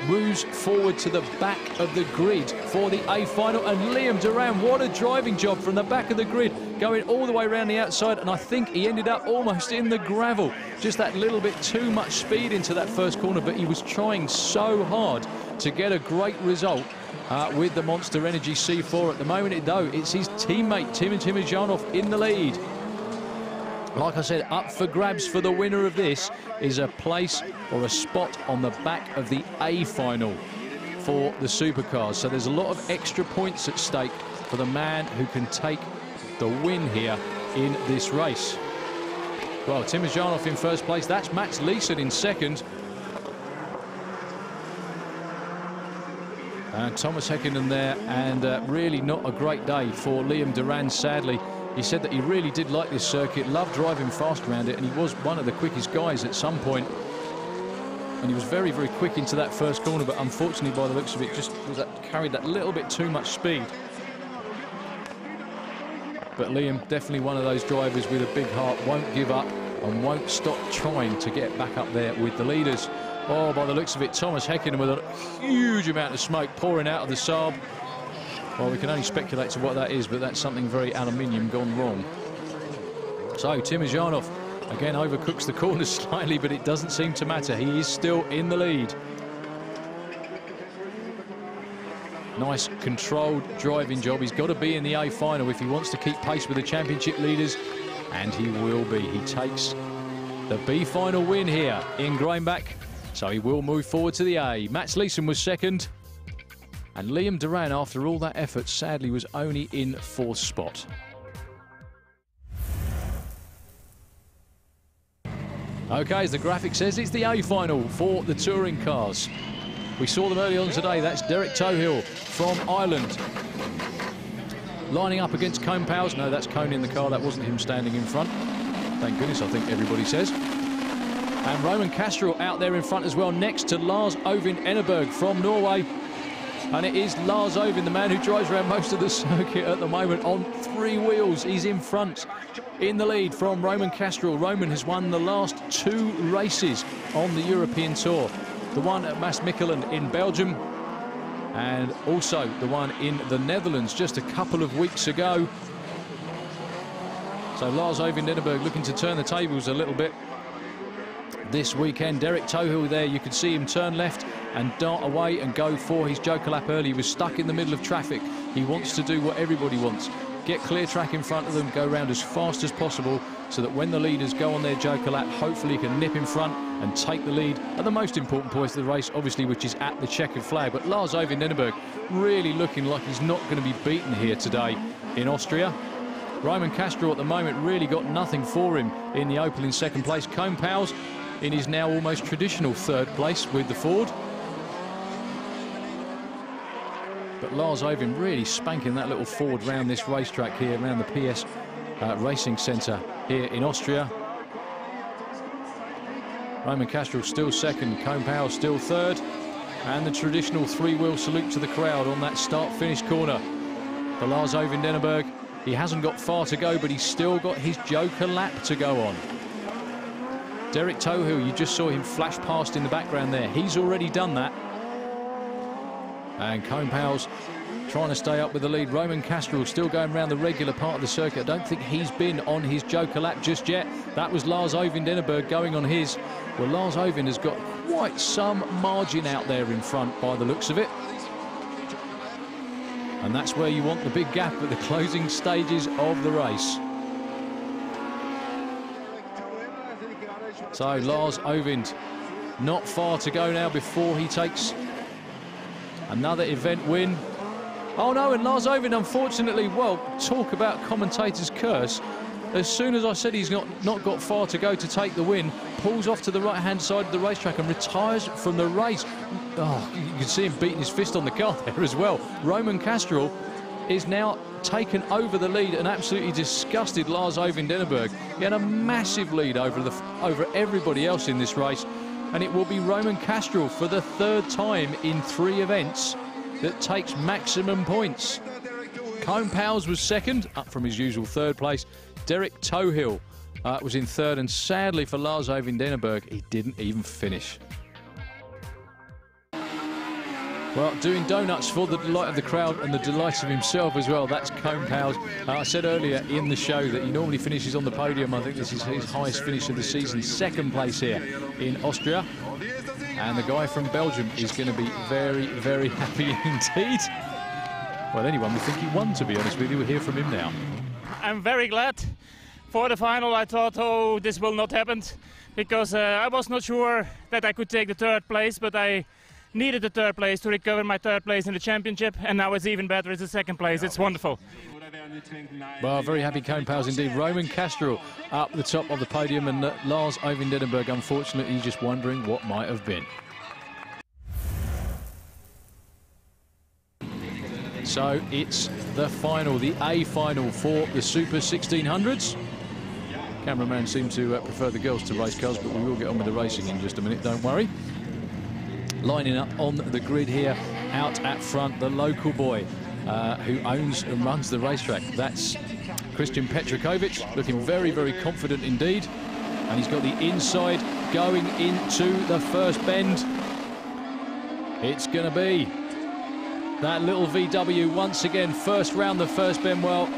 moves forward to the back of the grid for the A final. And Liam Duran, what a driving job from the back of the grid, going all the way around the outside, and I think he ended up almost in the gravel. Just that little bit too much speed into that first corner, but he was trying so hard to get a great result with the Monster Energy C4. At the moment, though, it's his teammate Timo Janov in the lead. Like I said, up for grabs for the winner of this is a place or a spot on the back of the A final for the supercars. So there's a lot of extra points at stake for the man who can take the win here in this race. Well, Timo Janov in 1st place. That's Mats Leeson in 2nd. And Thomas Häkkinen there, and really not a great day for Liam Duran, sadly. He said that he really did like this circuit, loved driving fast around it, and he was one of the quickest guys at some point. And he was very, very quick into that first corner, but unfortunately, by the looks of it, just carried that little bit too much speed. But Liam, definitely one of those drivers with a big heart, won't give up and won't stop trying to get back up there with the leaders. Oh, by the looks of it, Thomas Häkkinen with a huge amount of smoke pouring out of the Saab. Well, we can only speculate to what that is, but that's something very aluminium gone wrong. So Timo Janov Again, overcooks the corners slightly, but it doesn't seem to matter. He is still in the lead. Nice controlled driving job. He's got to be in the A final if he wants to keep pace with the championship leaders, and he will be. He takes the B final win here in Greinbach, so he will move forward to the A. Mats Leeson was second, and Liam Duran, after all that effort, sadly was only in 4th spot. Okay, as the graphic says, it's the A final for the touring cars. We saw them early on today. That's Derek Tohill from Ireland, lining up against Cone Powers. No, that's Cone in the car. That wasn't him standing in front. Thank goodness, I think everybody says. And Roman Castrol out there in front as well, next to Lars Ovind Enneberg from Norway. And it is Lars Ovind, the man who drives around most of the circuit at the moment on 3 wheels. He's in front, in the lead from Roman Castrol. Roman has won the last 2 races on the European Tour. The one at Maasmechelen in Belgium, and also the one in the Netherlands just a couple of weeks ago. So Lars Ovind Enneberg looking to turn the tables a little bit this weekend. Derek Tohill there, you could see him turn left and dart away and go for his joker lap early. He was stuck in the middle of traffic. He wants to do what everybody wants. Get clear track in front of them, go around as fast as possible, so that when the leaders go on their joker lap, hopefully he can nip in front and take the lead at the most important point of the race, obviously, which is at the checkered flag. But Lars Ovind Enneberg really looking like he's not going to be beaten here today in Austria. Roman Castrol at the moment really got nothing for him in the Opel in 2nd place. Cone Powers in his now almost traditional 3rd place with the Ford. But Lars Ovind really spanking that little Ford round this racetrack here, around the PS Racing Centre here in Austria. Roman Castrol still 2nd, Cone Powell still 3rd, and the traditional 3-wheel salute to the crowd on that start-finish corner for Lars Ovind Enneberg. He hasn't got far to go, but he's still got his joker lap to go on. Derek Tohill, you just saw him flash past in the background there. He's already done that. And Cone Powell's trying to stay up with the lead. Roman Castrol still going around the regular part of the circuit. I don't think he's been on his joker lap just yet. That was Lars Ovind Enneberg going on his. Well, Lars Ovind has got quite some margin out there in front by the looks of it. And that's where you want the big gap at the closing stages of the race. So Lars Ovind, not far to go now before he takes another event win. Oh no, and Lars Ovind, unfortunately, well, talk about commentator's curse. As soon as I said he's not got far to go to take the win, pulls off to the right-hand side of the racetrack and retires from the race. Oh, you can see him beating his fist on the car there as well. Roman Castrol is now taken over the lead and absolutely disgusted Lars Ovind Enneberg. He had a massive lead over everybody else in this race, and it will be Roman Castrol for the 3rd time in 3 events that takes maximum points. Cone Powers was 2nd, up from his usual 3rd place. Derek Tohill was in 3rd, and sadly for Lars Ovind Enneberg, he didn't even finish. Well, doing donuts for the delight of the crowd and the delight of himself as well. That's Cone Powers. I said earlier in the show that he normally finishes on the podium. I think this is his highest finish of the season, 2nd place here in Austria. And the guy from Belgium is going to be very, very happy indeed. Well, anyone would think he won, to be honest with you. We'll hear from him now. I'm very glad. For the final, I thought, oh, this will not happen, because I was not sure that I could take the 3rd place, but I needed the 3rd place to recover my 3rd place in the championship, and now it's even better. It's the 2nd place. It's wonderful. Well, very happy Cone Powers indeed. Roman Castrol up the top of the podium, and Lars Ovind Enneberg, unfortunately, just wondering what might have been. So it's the final, the A final for the Super 1600s. Cameraman seemed to prefer the girls to race cars, but we will get on with the racing in just a minute, don't worry. Lining up on the grid here, out at front, the local boy who owns and runs the racetrack. That's Christian Petrakovic, looking very, very confident indeed. And he's got the inside going into the first bend. It's going to be that little VW once again, first round the first bend. Well,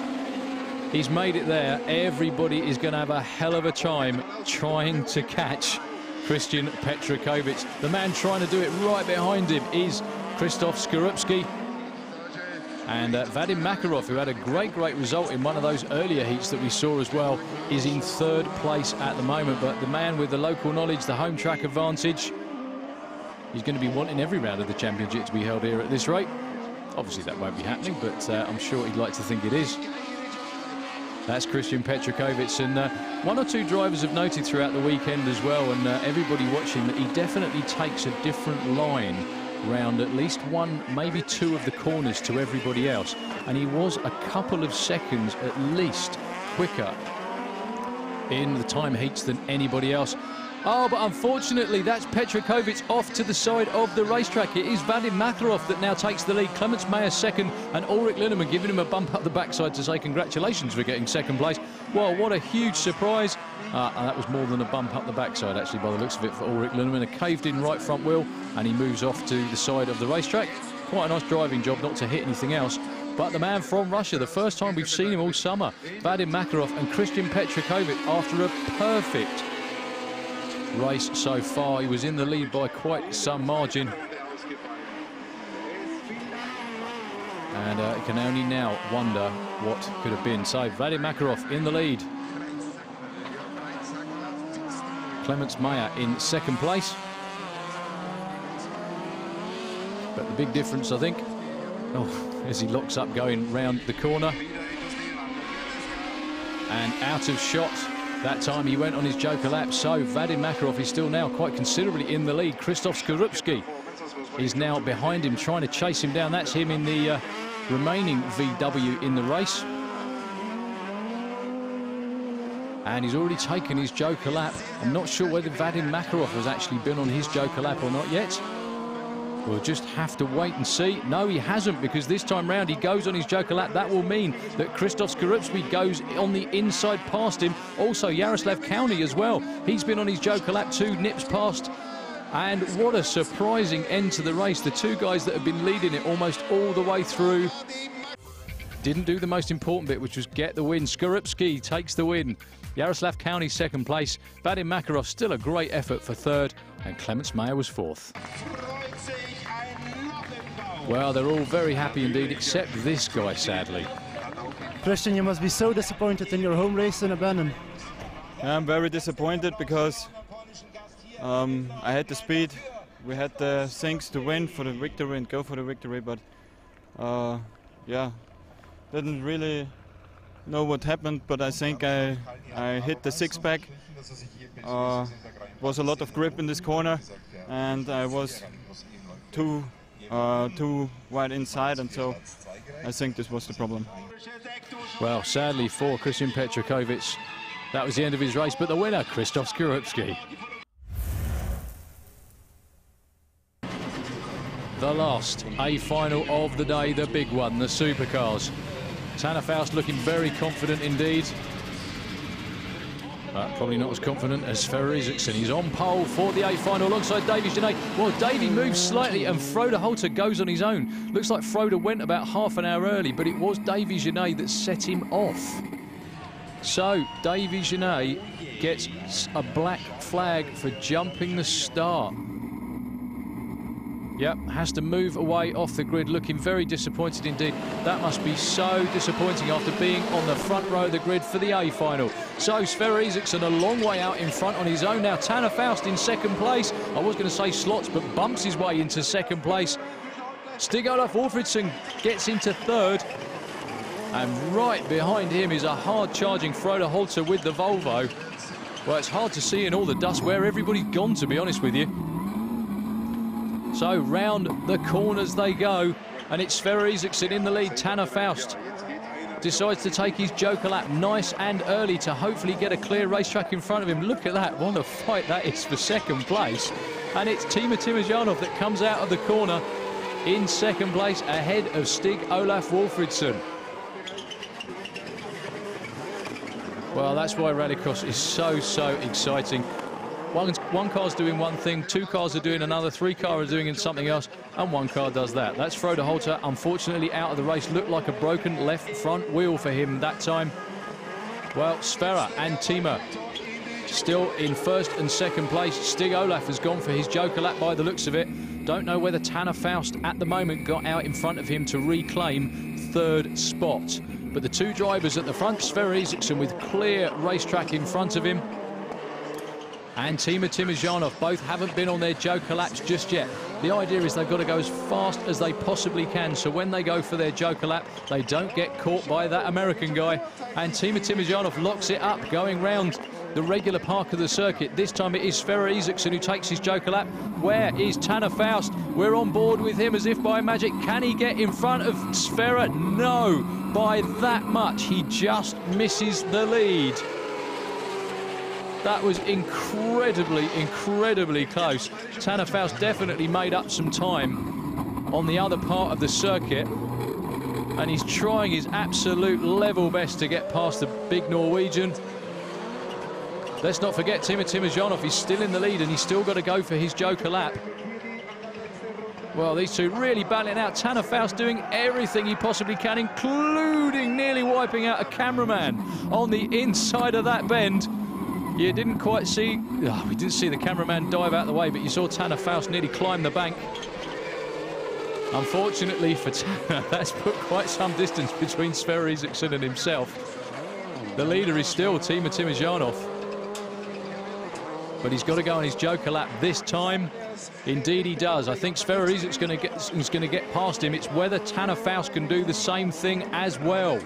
He's made it there. Everybody is going to have a hell of a time trying to catch Christian Petrakovic. The man trying to do it right behind him is Krzysztof Skorupski. And Vadim Makarov, who had a great result in one of those earlier heats that we saw as well, is in third place at the moment. But the man with the local knowledge, the home track advantage, he's going to be wanting every round of the championship to be held here at this rate. Obviously that won't be happening, but I'm sure he'd like to think it is. That's Christian Petrakovic, and one or two drivers have noted throughout the weekend as well, and everybody watching, that he definitely takes a different line round at least one, maybe two of the corners to everybody else, and he was a couple of seconds at least quicker in the time heats than anybody else. Oh, but unfortunately, that's Petrakovic off to the side of the racetrack. It is Vadim Makarov that now takes the lead. Clemens Mayer second, and Ulrich Linnemann giving him a bump up the backside to say congratulations for getting second place. Well, what a huge surprise. And that was more than a bump up the backside, actually, by the looks of it, for Ulrich Linnemann. A caved-in right front wheel, and he moves off to the side of the racetrack. Quite a nice driving job not to hit anything else. But the man from Russia, the first time we've seen him all summer, Vadim Makarov, and Christian Petrakovic, after a perfect race so far. He was in the lead by quite some margin. And you can only now wonder what could have been. So Vadim Makarov in the lead. Clemens Mayer in second place. But the big difference, I think, as he locks up going round the corner. And out of shot. That time he went on his joker lap, so Vadim Makarov is still now quite considerably in the lead. Krzysztof Skorupski is now behind him, trying to chase him down. That's him in the remaining VW in the race. And he's already taken his joker lap. I'm not sure whether Vadim Makarov has actually been on his joker lap or not yet. We'll just have to wait and see. No, he hasn't, because this time round he goes on his joker lap. That will mean that Krzysztof Skorupski goes on the inside past him. Also Jaroslav Kauni as well. He's been on his joker lap too, nips past. And what a surprising end to the race. The two guys that have been leading it almost all the way through didn't do the most important bit, which was get the win. Skorupski takes the win. Jaroslav Kauni second place. Vadim Makarov still a great effort for third. And Clemens Mayer was fourth. Well, they're all very happy indeed, except this guy, sadly. Christian, you must be so disappointed in your home race in Abandon. I'm very disappointed because I had the speed. We had the things to win for the victory and go for the victory, but yeah, didn't really know what happened, but I think I hit the six-pack. Was a lot of grip in this corner, and I was too wide inside, and so I think this was the problem. Well, sadly for Christian Petrakovic, that was the end of his race, but the winner, Krzysztof Skorupski. The last A final of the day, the big one, the supercars. Tanner Faust looking very confident indeed. But probably not as confident as Sverre Isaksson. He's on pole for the A final alongside Davy Genet. Well, Davy moves slightly and Frode Holter goes on his own. Looks like Frode went about half an hour early, but it was Davy Genet that set him off. So Davy Genet gets a black flag for jumping the start. Yep, has to move away off the grid, looking very disappointed indeed. That must be so disappointing after being on the front row of the grid for the A final. So Sverre Isaksson a long way out in front on his own now. Tanner Faust in second place. I was going to say slots, but bumps his way into second place. Stig-Olaf Wolfridsson gets into third. And right behind him is a hard-charging Frode Holter with the Volvo. Well, it's hard to see in all the dust where everybody's gone, to be honest with you. So round the corners they go, and it's Sverre Isaksson in the lead. Tanner Faust decides to take his joker lap nice and early to hopefully get a clear racetrack in front of him. Look at that, what a fight that is for second place. And it's Timo Timojanov that comes out of the corner in second place ahead of Stig-Olaf Wolfridsson. Well, that's why Rallycross is so exciting. One car's doing one thing, two cars are doing another, three cars are doing something else, and one car does that. That's Frode Holter, unfortunately out of the race. Looked like a broken left front wheel for him that time. Well, Sverre and Timo still in first and second place. Stig Olaf has gone for his joker lap by the looks of it. Don't know whether Tanner Faust at the moment got out in front of him to reclaim third spot. But the two drivers at the front, Sverre Isaksson with clear racetrack in front of him, and Timo Timojanov, both haven't been on their joker laps just yet. The idea is they've got to go as fast as they possibly can, so when they go for their joker lap, they don't get caught by that American guy. And Timo Timojanov locks it up, going round the regular park of the circuit. This time it is Sverre Isaksson who takes his joker lap. Where is Tanner Faust? We're on board with him as if by magic. Can he get in front of Sverre? No, by that much. He just misses the lead. That was incredibly, incredibly close. Tanner Faust definitely made up some time on the other part of the circuit, and he's trying his absolute level best to get past the big Norwegian. Let's not forget Timo Timojanov is still in the lead, and he's still got to go for his joker lap. Well, these two really battling out. Tanner Faust doing everything he possibly can, including nearly wiping out a cameraman on the inside of that bend. You didn't quite see, we didn't see the cameraman dive out of the way, but you saw Tanner Faust nearly climb the bank. Unfortunately for Tanner, that's put quite some distance between Sverre Isaksson and himself. The leader is still Timo Timojanov, but he's got to go on his joker lap this time. Indeed he does. I think Sverre Isaksson is going to get past him. It's whether Tanner Faust can do the same thing as well.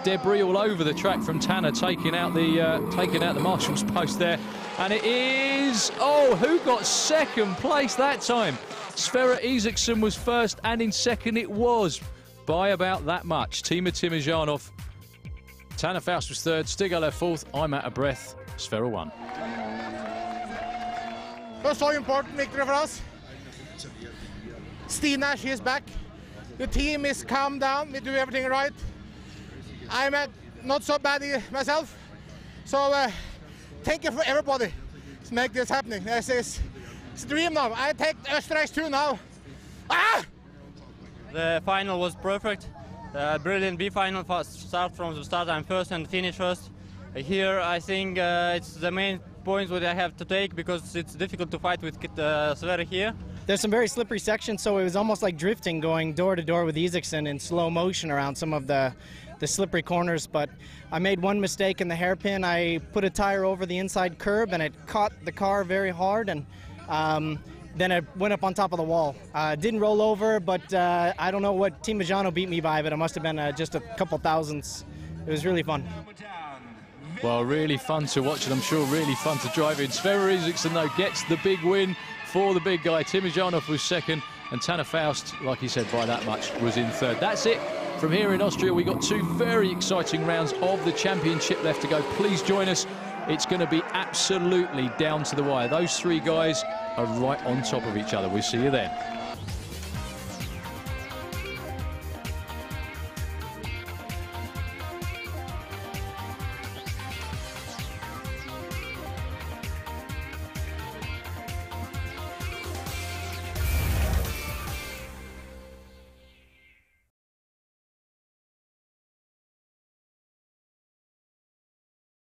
Debris all over the track from Tanner, taking out the marshal's post there, and it is, who got second place that time? Sverre Isaksson was first, and in second it was by about that much. Timo Timojanov. Tanner Faust was third, Stig Olaf fourth. I'm out of breath. Sverre won. It was so important victory for us. Stina, she is back. The team is calmed down. We do everything right. I'm not so bad myself, so thank you for everybody to make this happening. It's a dream now. I take Österreich 2 now. Ah! The final was perfect. Brilliant B-final, start from the start. I'm first and finish first. Here I think it's the main points what I have to take, because it's difficult to fight with Sverre here. There's some very slippery sections, so it was almost like drifting, going door to door with Isaksson in slow motion around some of the slippery corners. But I made one mistake in the hairpin. I put a tire over the inside curb and it caught the car very hard, and then it went up on top of the wall. Didn't roll over, but I don't know what Timojanov beat me by, but it must have been just a couple thousandths. It was really fun. Well, really fun to watch, and I'm sure really fun to drive in. Sverre Isaksson, though, gets the big win for the big guy. Timojanov was second, and Tanner Faust, like he said, by that much, was in third. That's it from here in Austria. We got two very exciting rounds of the championship left to go. Please join us. It's going to be absolutely down to the wire. Those three guys are right on top of each other. We'll see you then.